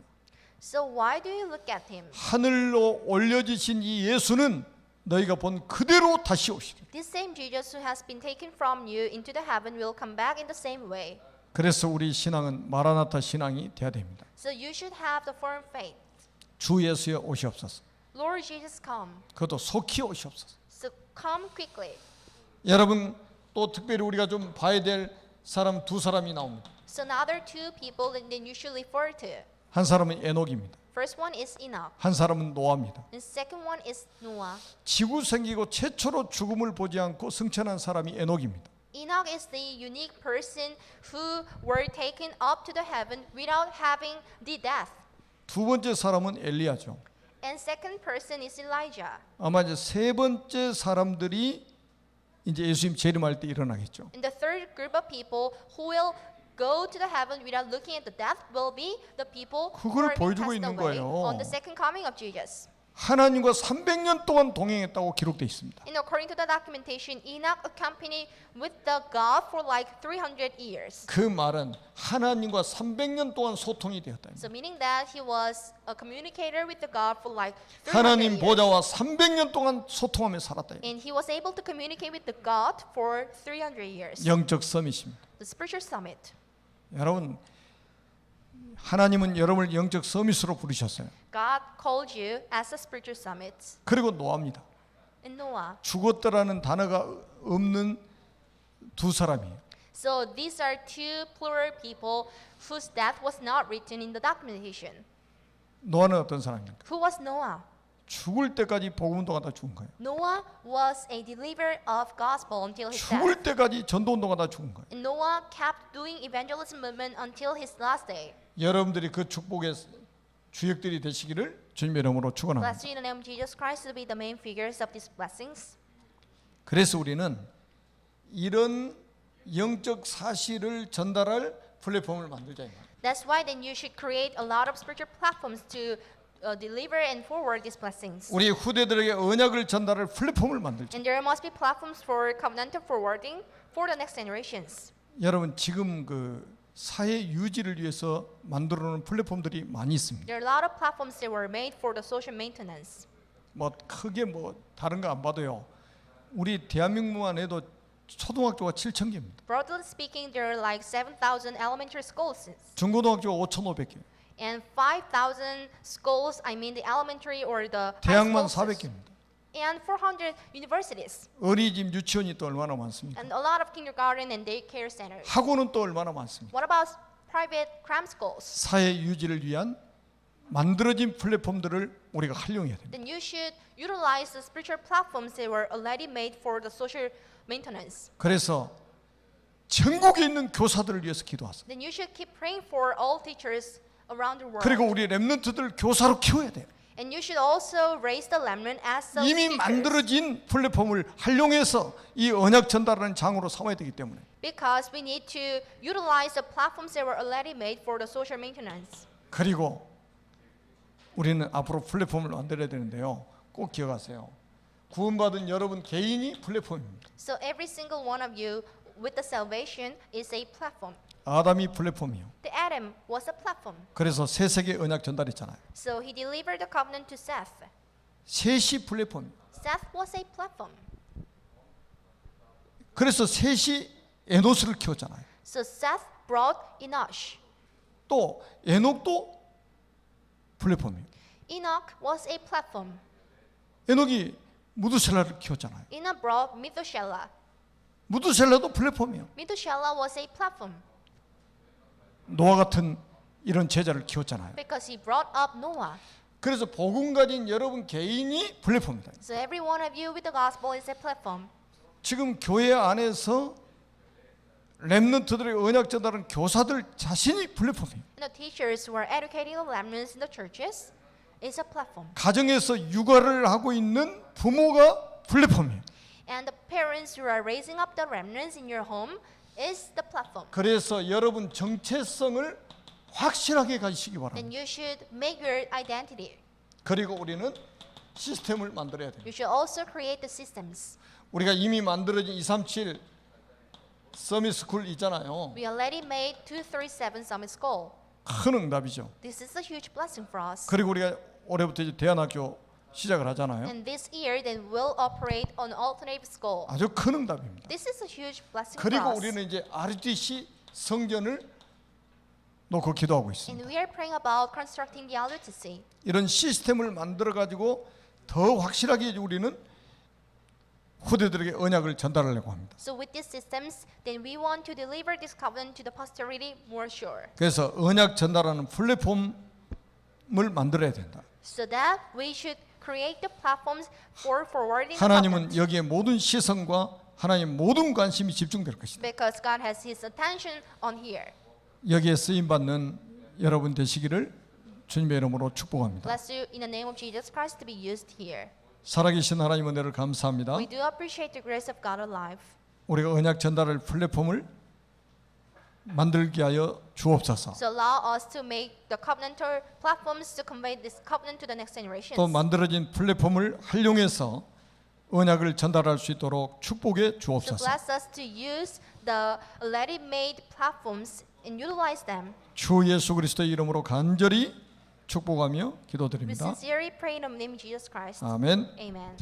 So why do you look at him? 하늘로 올려지신 이 예수는 너희가 본 그대로 다시 오시리. This same Jesus who has been taken from you into the heaven will come back in the same way. 그래서 우리 신앙은 마라나타 신앙이 돼야 됩니다. So you should have the firm faith. 주 예수여 오시옵소서. Lord Jesus, come. 그것도 속히 오시옵소서. So come quickly. 여러분, 또 특별히 우리가 좀 봐야 될 사람 두 사람이 나옵니다. So another two people that then you should refer to. 한 사람은 에녹입니다. First one is Enoch. 한 사람은 노아입니다. And second one is Noah. 지구 생기고 최초로 죽음을 보지 않고 승천한 사람이 에녹입니다. Enoch is the unique person who were taken up to the heaven without having the death. 두 번째 사람은 엘리야죠. And second person is Elijah. 아마 이제 세 번째 사람들이 이제 예수님 재림할 때 일어나겠죠. And the third group of people who will go to the heaven without looking at the death will be the people who 그걸 are being 보여주고 passed 있는 away 거예요. on the second coming of Jesus. 하나님과 300년 동안 동행했다고 기록되어 있습니다. And according to the documentation, Enoch accompanied with the God for like 300 years. 그 말은 하나님과 300년 동안 소통이 되었다. So meaning that he was a communicator with the God for like 300 하나님 years. 보좌와 300년 동안 소통하며 살았다. And he was able to communicate with the God for 300 years. 영적 서밋입니다. The spiritual summit. 여러분, 하나님은 여러분을 영적 서밋으로 부르셨어요. God called you as a spiritual summit. 그리고 노아입니다. And Noah. 죽었다라는 단어가 없는 두 사람이에요. So these are two plural people whose death was not written in the documentation. 노아는 어떤 사람입니까? Who was Noah? 죽을 때까지 복음 운동하다 죽은 거예요. Noah was a deliverer of gospel until his death. 죽을 때까지 전도 운동하다 죽은 거예요. And Noah kept doing evangelism movement until his last day. 여러분들이 그 축복의 주역들이 되시기를 주님의 이름으로 축원합니다. Bless you in the name of Jesus Christ to be the main figures of these blessings. 그래서 우리는 이런 영적 사실을 전달할 플랫폼을 만들자 이 말이에요. That's why then you should create a lot of spiritual platforms to deliver and forward these blessings. 우리 후대들에게 언약을 전달할 플랫폼을 만들자. And there must be platforms for covenantal forwarding for the next generations. 여러분 지금 그 사회 유지를 위해서 만들어 놓은 플랫폼들이 많이 있습니다. There are a lot of platforms that were made for the social maintenance. 뭐 크게 뭐 다른 거 안 봐도요. 우리 대한민국만 해도 초등학교가 7,000개입니다. Broadly speaking, there are like 7,000 elementary schools 중고등학교가 5,500개. and 5,000 schools, I mean the elementary or the high 대학만 schools, 400개입니다. and 400 universities, 어린이집 유치원이 또 얼마나 많습니까? and a lot of kindergarten and daycare centers. 학원은 또 얼마나 많습니까? What about private cram schools? 사회 유지를 위한 만들어진 플랫폼들을 우리가 활용해야 됩니다. Then you should utilize the spiritual platforms that were already made for the social maintenance. 그래서 전국에 있는 교사들을 위해서 기도하세요. Then you should keep praying for all teachers around the world. 그리고 우리 렘넌트들 교사로 키워야 돼요. And you should also raise the remnant as the 이미 teachers. 만들어진 플랫폼을 활용해서 이 언약 전달하는 장으로 삼아야 되기 때문에 Because we need to utilize the platforms that were already made for the social maintenance. 그리고 우리는 앞으로 플랫폼을 만들어야 되는데요. 꼭 기억하세요. 구원받은 여러분 개인이 플랫폼입니다. So every single one of you with the salvation is a platform. 아담이 플랫폼이요. The Adam was a platform. 그래서 세 세계 언약 전달했잖아요. So he delivered the covenant to Seth. 셋이 플랫폼. Seth was a platform. 그래서 셋이 에노스를 키웠잖아요. So Seth brought Enosh. 또 에녹도 플랫폼이에요. Enoch was a platform. 에녹이 무드셀라를 키웠잖아요. Enoch brought Methuselah. 무드셀라도 플랫폼이에요. Methuselah was a platform 노아 같은 이런 제자를 키웠잖아요. because he brought up Noah. 그래서 복음 가진 여러분 개인이 플랫폼이다. So every one of you with the gospel is a platform. 지금 교회 안에서 렘넌트들의 언약 전달은 교사들 자신이 플랫폼이에요. And the teachers who are educating the remnants in the churches is a platform. 가정에서 육아를 하고 있는 부모가 플랫폼이에요. And the parents who are raising up the remnants in your home is the platform. 그래서 여러분 정체성을 확실하게 가지시기 Then 바랍니다. you should make your identity. 그리고 우리는 시스템을 만들어야 돼요. You should also create the systems. 우리가 이미 만들어진 237 서밋 스쿨 있잖아요. We already made 237 Summit School. 큰 응답이죠. This is a huge blessing for us. 그리고 우리가 올해부터 이제 대안학교 시작을 하잖아요. And this year, then we'll operate on alternative school. 아주 큰 응답입니다. This is a huge blessing 그리고 for us. 우리는 이제 RDC 성전을 놓고 기도하고 있습니다. And we are praying about constructing the LUTC. 이런 시스템을 만들어 가지고 더 확실하게 우리는 후대들에게 언약을 전달하려고 합니다. So with these systems, then we want to deliver this covenant to the posterity more sure. 그래서 언약 전달하는 플랫폼을 만들어야 된다. So that we should create the platforms for forwarding the 하나님은 covenant. 여기에 모든 시선과 하나님 모든 관심이 집중될 것이다. Because God has His attention on here. 여기에 쓰임 받는 여러분 되시기를 주님의 이름으로 축복합니다. Bless you in the name of Jesus Christ to be used here. 살아계신 하나님 은혜를 감사합니다. We do appreciate the grace of God alive. 우리가 언약 전달할 플랫폼을 만들게 하여 주옵소서. So allow us to make the covenantal platforms to convey this covenant to the next generations. 또 만들어진 플랫폼을 활용해서 언약을 전달할 수 있도록 축복해 So 주옵소서. bless us to use the already made platforms and utilize them. 주 예수 그리스도의 이름으로 간절히 축복하며 We 기도드립니다. sincerely pray in the name of Jesus Christ. 아멘. Amen.